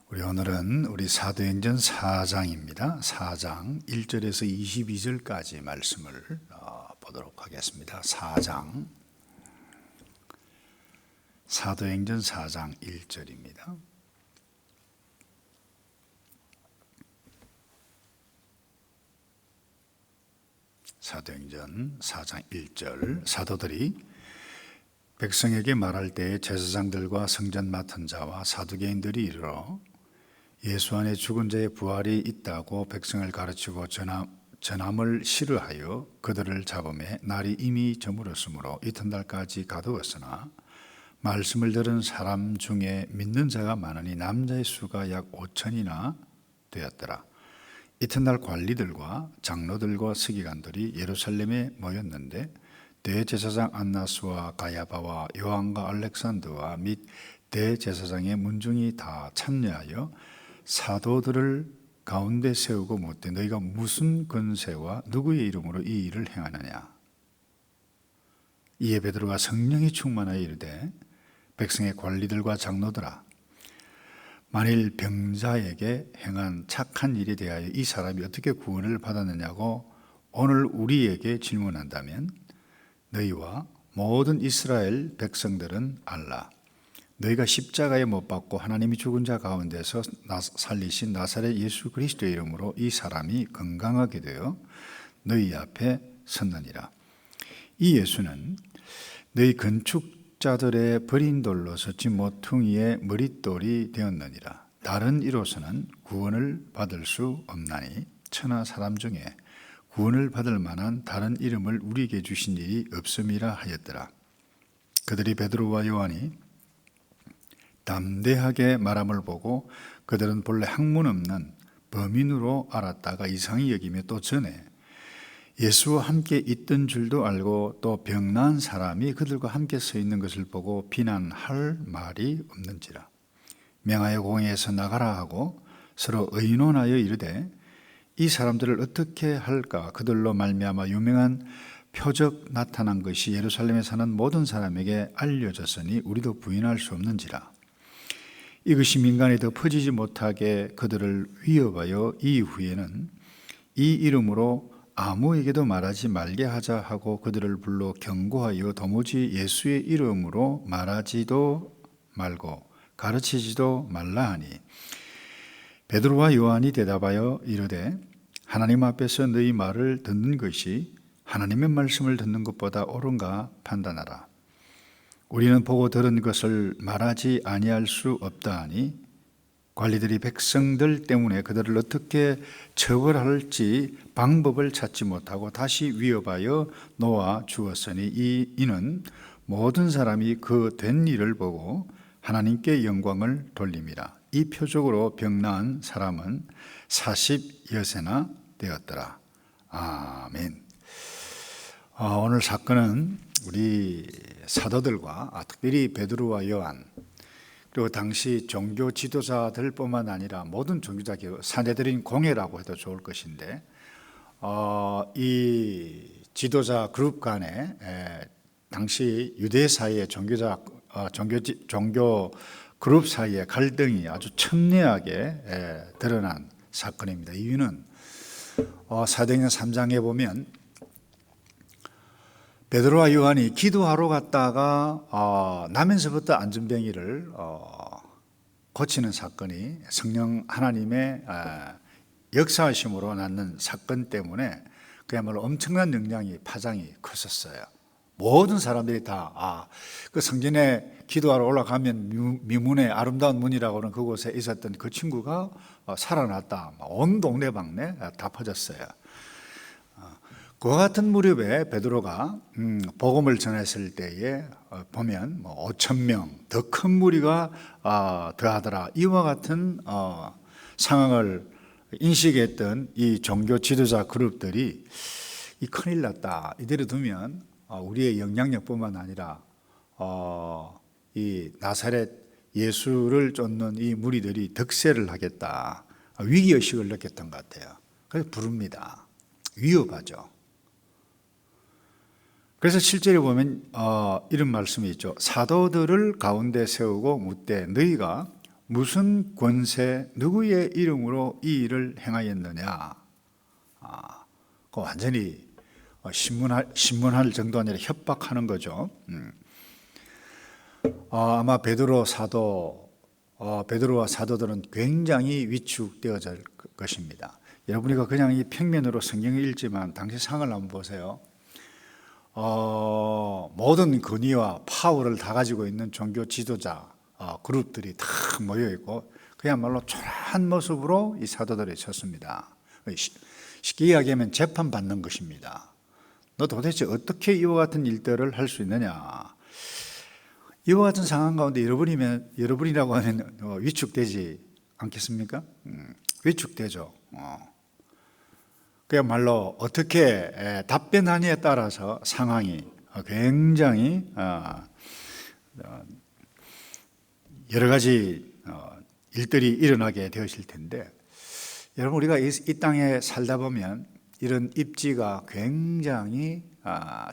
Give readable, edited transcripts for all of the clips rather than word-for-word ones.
우리 오늘은 우리 사도행전 4장입니다. 4장 1절에서 22절까지 말씀을 보도록 하겠습니다. 4장 사도행전 4장 1절입니다. 사도행전 4장 1절 사도들이 백성에게 말할 때에 제사장들과 성전 맡은 자와 사두개인들이 이르러 예수 안에 죽은 자의 부활이 있다고 백성을 가르치고 전함을 싫어하여 그들을 잡음에 날이 이미 저물었으므로 이튿날까지 가두었으나 말씀을 들은 사람 중에 믿는 자가 많으니 남자의 수가 약 5천이나 되었더라. 이튿날 관리들과 장로들과 서기관들이 예루살렘에 모였는데 대제사장 안나스와 가야바와 요한과 알렉산더와 및 대제사장의 문중이 다 참여하여 사도들을 가운데 세우고 묻되 너희가 무슨 권세와 누구의 이름으로 이 일을 행하느냐. 이에 베드로가 성령이 충만하여 이르되 백성의 관리들과 장로들아, 만일 병자에게 행한 착한 일에 대하여 이 사람이 어떻게 구원을 받았느냐고 오늘 우리에게 질문한다면 너희와 모든 이스라엘 백성들은 알라. 너희가 십자가에 못 박고 하나님이 죽은 자 가운데서 살리신 나사렛 예수 그리스도의 이름으로 이 사람이 건강하게 되어 너희 앞에 섰느니라. 이 예수는 너희 건축자들의 버린 돌로 서치 모퉁이의 머릿돌이 되었느니라. 다른 이로서는 구원을 받을 수 없나니 천하 사람 중에 구원을 받을 만한 다른 이름을 우리에게 주신 일이 없음이라 하였더라. 그들이 베드로와 요한이 담대하게 말함을 보고 그들은 본래 학문 없는 범인으로 알았다가 이상히 여기며 또 전에 예수와 함께 있던 줄도 알고 또 병난 사람이 그들과 함께 서 있는 것을 보고 비난할 말이 없는지라. 명하여 공회에서 나가라 하고 서로 의논하여 이르되 이 사람들을 어떻게 할까? 그들로 말미암아 유명한 표적 나타난 것이 예루살렘에 사는 모든 사람에게 알려졌으니 우리도 부인할 수 없는지라. 이것이 민간에 더 퍼지지 못하게 그들을 위협하여 이후에는 이 이름으로 아무에게도 말하지 말게 하자 하고 그들을 불러 경고하여 도무지 예수의 이름으로 말하지도 말고 가르치지도 말라 하니 베드로와 요한이 대답하여 이르되 하나님 앞에서 너희 말을 듣는 것이 하나님의 말씀을 듣는 것보다 옳은가 판단하라. 우리는 보고 들은 것을 말하지 아니할 수 없다 하니 관리들이 백성들 때문에 그들을 어떻게 처벌할지 방법을 찾지 못하고 다시 위협하여 놓아 주었으니 이는 모든 사람이 그 된 일을 보고 하나님께 영광을 돌림이라. 이 표적으로 병나은 사람은 40여세나 되었더라. 아멘. 오늘 사건은 우리 사도들과 특별히 베드로와 요한 그리고 당시 종교 지도자들뿐만 아니라 모든 종교자 사내들인 공회라고 해도 좋을 것인데 이 지도자 그룹 간에 당시 유대 사이의 종교 그룹 사이의 갈등이 아주 첨예하게 드러난 사건입니다. 이유는 사도행전 3장에 보면 베드로와 요한이 기도하러 갔다가 나면서부터 안전병이를 고치는 사건이 성령 하나님의 역사하심으로 낳는 사건 때문에 그야말로 엄청난 영향이 파장이 컸었어요. 모든 사람들이 다 그 성전에 기도하러 올라가면 미문의 아름다운 문이라고 하는 그곳에 있었던 그 친구가 살아났다. 온 동네방네 다 퍼졌어요. 그와 같은 무렵에 베드로가 복음을 전했을 때에 보면 5,000명 더 큰 무리가 더하더라. 이와 같은 상황을 인식했던 이 종교 지도자 그룹들이 이 큰일 났다. 이대로 두면 우리의 영향력뿐만 아니라 이 나사렛 예수를 쫓는 이 무리들이 득세를 하겠다. 위기의식을 느꼈던 것 같아요. 그래서 부릅니다. 위협하죠. 그래서 실제로 보면 이런 말씀이 있죠. 사도들을 가운데 세우고 묻되 너희가 무슨 권세, 누구의 이름으로 이 일을 행하였느냐. 그 완전히 신문할 정도 아니라 협박하는 거죠. 아마 베드로와 사도들은 굉장히 위축되어질 것입니다. 여러분이 그냥 이 평면으로 성경을 읽지만 당시 상을 한번 보세요. 모든 권위와 파워를 다 가지고 있는 종교 지도자 그룹들이 다 모여 있고 그야말로 초라한 모습으로 이 사도들이 섰습니다. 쉽게 이야기하면 재판받는 것입니다. 너 도대체 어떻게 이와 같은 일들을 할 수 있느냐. 이와 같은 상황 가운데 여러분이라고 하면 위축되지 않겠습니까? 위축되죠. 그야말로 어떻게 답변하느냐에 따라서 상황이 굉장히 여러 가지 일들이 일어나게 되었을 텐데, 여러분 우리가 이 땅에 살다 보면 이런 입지가 굉장히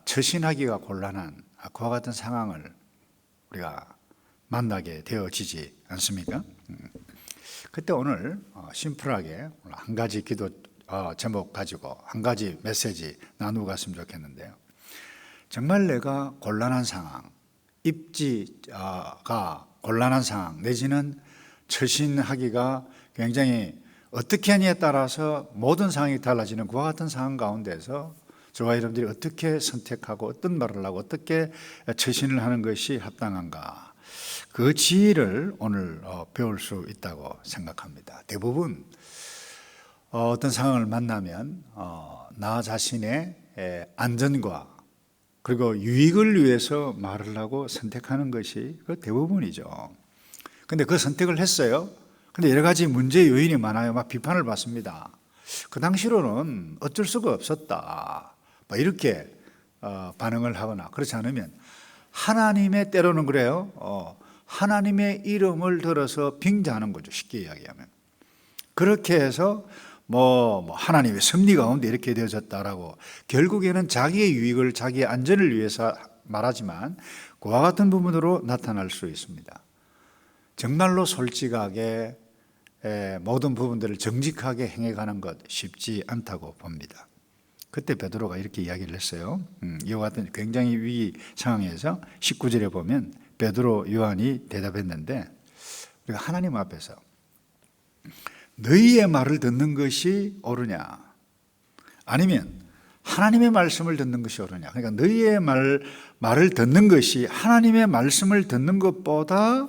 처신하기가 곤란한 그와 같은 상황을 우리가 만나게 되어지지 않습니까? 그때 오늘 심플하게 한 가지 기도 제목 가지고 한 가지 메시지 나누고 갔으면 좋겠는데요. 정말 내가 곤란한 상황, 입지가 곤란한 상황 내지는 처신하기가 굉장히 어떻게 하느냐에 따라서 모든 상황이 달라지는 그와 같은 상황 가운데서 저와 여러분들이 어떻게 선택하고 어떤 말을 하고 어떻게 처신을 하는 것이 합당한가, 그 지혜를 오늘 배울 수 있다고 생각합니다. 대부분 어떤 상황을 만나면 나 자신의 안전과 그리고 유익을 위해서 말을 하고 선택하는 것이 그 대부분이죠. 근데 그 선택을 했어요. 근데 여러 가지 문제 요인이 많아요. 막 비판을 받습니다. 그 당시로는 어쩔 수가 없었다, 이렇게 반응을 하거나, 그렇지 않으면 하나님의, 때로는 그래요, 하나님의 이름을 들어서 빙자하는 거죠. 쉽게 이야기하면 그렇게 해서 하나님의 섭리 가운데 이렇게 되어졌다라고 결국에는 자기의 유익을, 자기의 안전을 위해서 말하지만 그와 같은 부분으로 나타날 수 있습니다. 정말로 솔직하게 모든 부분들을 정직하게 행해가는 것 쉽지 않다고 봅니다. 그때 베드로가 이렇게 이야기를 했어요. 이와 같은 굉장히 위기 상황에서 19절에 보면 베드로, 요한이 대답했는데, 우리가 하나님 앞에서 너희의 말을 듣는 것이 옳으냐, 아니면 하나님의 말씀을 듣는 것이 옳으냐. 그러니까 너희의 말을 듣는 것이 하나님의 말씀을 듣는 것보다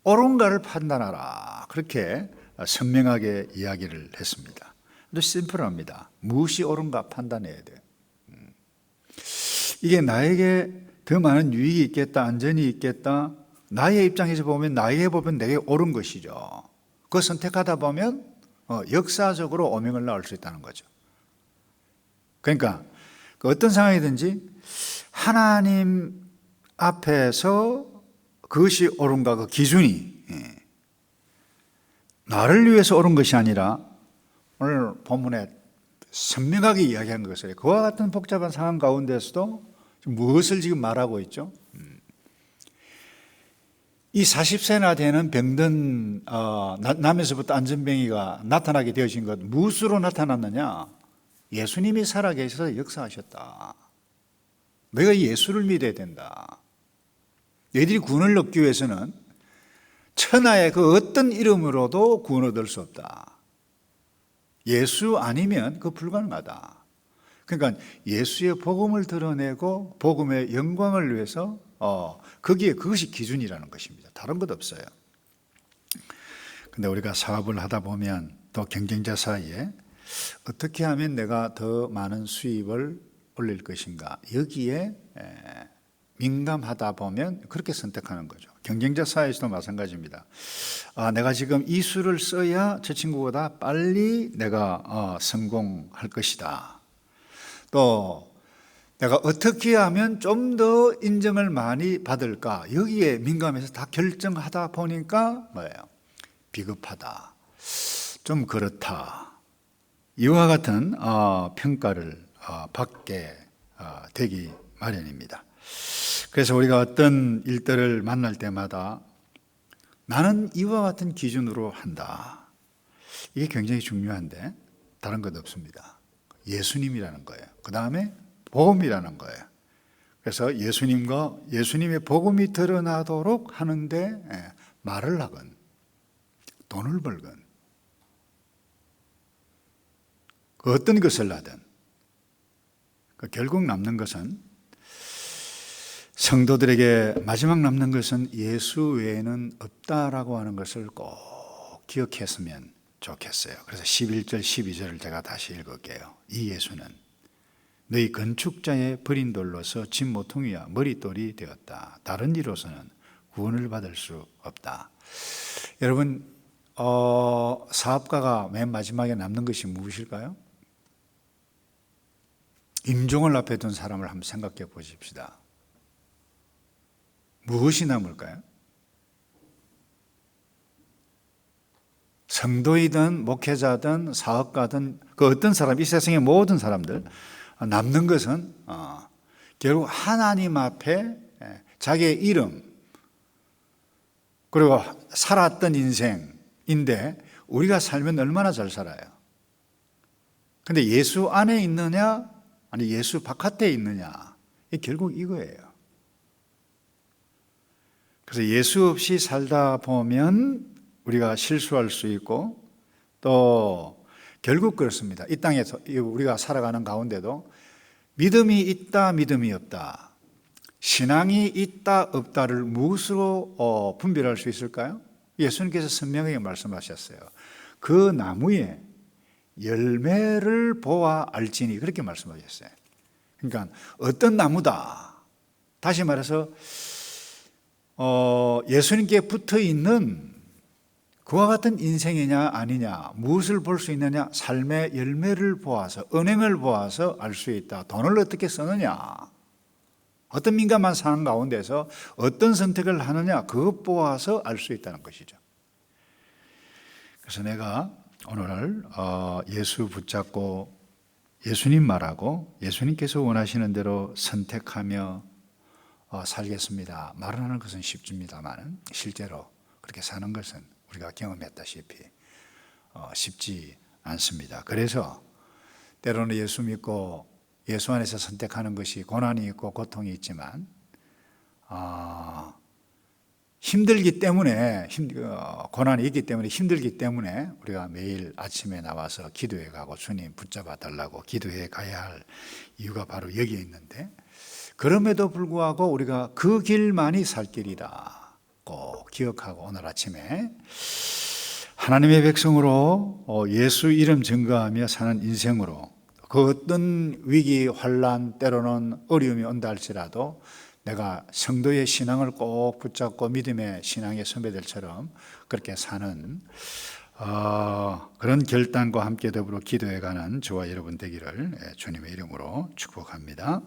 옳은가를 판단하라, 그렇게 선명하게 이야기를 했습니다. 아주 심플합니다. 무엇이 옳은가 판단해야 돼요. 이게 나에게 더 많은 유익이 있겠다, 안전이 있겠다, 나의 입장에서 보면 나에게 보면 내게 옳은 것이죠. 그 선택하다 보면 역사적으로 오명을 낳을 수 있다는 거죠. 그러니까 어떤 상황이든지 하나님 앞에서 그것이 옳은가, 그 기준이 나를 위해서 옳은 것이 아니라 오늘 본문에 선명하게 이야기한 것을, 그와 같은 복잡한 상황 가운데서도 무엇을 지금 말하고 있죠? 이 40세나 되는 병든 남에서부터 안전병이가 나타나게 되어진 것, 무엇으로 나타났느냐? 예수님이 살아계셔서 역사하셨다. 너희가 예수를 믿어야 된다. 너희들이 구원을 얻기 위해서는 천하의 그 어떤 이름으로도 구원을 얻을 수 없다. 예수 아니면 그 불가능하다. 그러니까 예수의 복음을 드러내고 복음의 영광을 위해서 그것이 기준이라는 것입니다. 다른 것 없어요. 근데 우리가 사업을 하다 보면 또 경쟁자 사이에 어떻게 하면 내가 더 많은 수입을 올릴 것인가, 여기에 민감하다 보면 그렇게 선택하는 거죠. 경쟁자 사이에서도 마찬가지입니다. 내가 지금 이 수를 써야 저 친구보다 빨리 내가 성공할 것이다. 또 내가 어떻게 하면 좀 더 인정을 많이 받을까, 여기에 민감해서 다 결정하다 보니까 뭐예요? 비겁하다, 좀 그렇다, 이와 같은 평가를 받게 되기 마련입니다. 그래서 우리가 어떤 일들을 만날 때마다 나는 이와 같은 기준으로 한다. 이게 굉장히 중요한데 다른 것 없습니다. 예수님이라는 거예요. 그 다음에 복음이라는 거예요. 그래서 예수님의 복음이 드러나도록 하는데 말을 하건 돈을 벌건 그 어떤 것을 하든 결국 남는 것은 성도들에게 마지막 남는 것은 예수 외에는 없다라고 하는 것을 꼭 기억했으면 좋겠어요. 그래서 11절 12절을 제가 다시 읽을게요. 이 예수는 너희 건축자의 버린 돌로서 집 모퉁이와 머릿돌이 되었다. 다른 이로서는 구원을 받을 수 없다. 여러분 사업가가 맨 마지막에 남는 것이 무엇일까요? 임종을 앞에 둔 사람을 한번 생각해 보십시다. 무엇이 남을까요? 성도이든 목회자든 사업가든 그 어떤 사람, 이 세상의 모든 사람들 남는 것은 결국 하나님 앞에 자기의 이름 그리고 살았던 인생인데 우리가 살면 얼마나 잘 살아요. 근데 예수 안에 있느냐 아니 예수 바깥에 있느냐 결국 이거예요. 그래서 예수 없이 살다 보면 우리가 실수할 수 있고 또 결국 그렇습니다. 이 땅에서 우리가 살아가는 가운데도 믿음이 있다 믿음이 없다 신앙이 있다 없다를 무엇으로 분별할 수 있을까요? 예수님께서 선명하게 말씀하셨어요. 그 나무에 열매를 보아 알지니 그렇게 말씀하셨어요. 그러니까 어떤 나무다 다시 말해서 예수님께 붙어 있는 그와 같은 인생이냐 아니냐 무엇을 볼 수 있느냐 삶의 열매를 보아서 은행을 보아서 알 수 있다. 돈을 어떻게 쓰느냐 어떤 민감한 상황 가운데서 어떤 선택을 하느냐 그것 보아서 알 수 있다는 것이죠. 그래서 내가 오늘 예수 붙잡고 예수님 말하고 예수님께서 원하시는 대로 선택하며 살겠습니다. 말을 하는 것은 쉽습니다만 실제로 그렇게 사는 것은 우리가 경험했다시피 쉽지 않습니다. 그래서 때로는 예수 믿고 예수 안에서 선택하는 것이 고난이 있고 고통이 있지만 힘들기 때문에 고난이 있기 때문에 힘들기 때문에 우리가 매일 아침에 나와서 기도해 가고 주님 붙잡아 달라고 기도해 가야 할 이유가 바로 여기에 있는데 그럼에도 불구하고 우리가 그 길만이 살 길이다 꼭 기억하고 오늘 아침에 하나님의 백성으로 예수 이름 증거하며 사는 인생으로 그 어떤 위기, 환난, 때로는 어려움이 온다 할지라도 내가 성도의 신앙을 꼭 붙잡고 믿음의 신앙의 선배들처럼 그렇게 사는 그런 결단과 함께 더불어 기도해가는 저와 여러분 되기를 주님의 이름으로 축복합니다.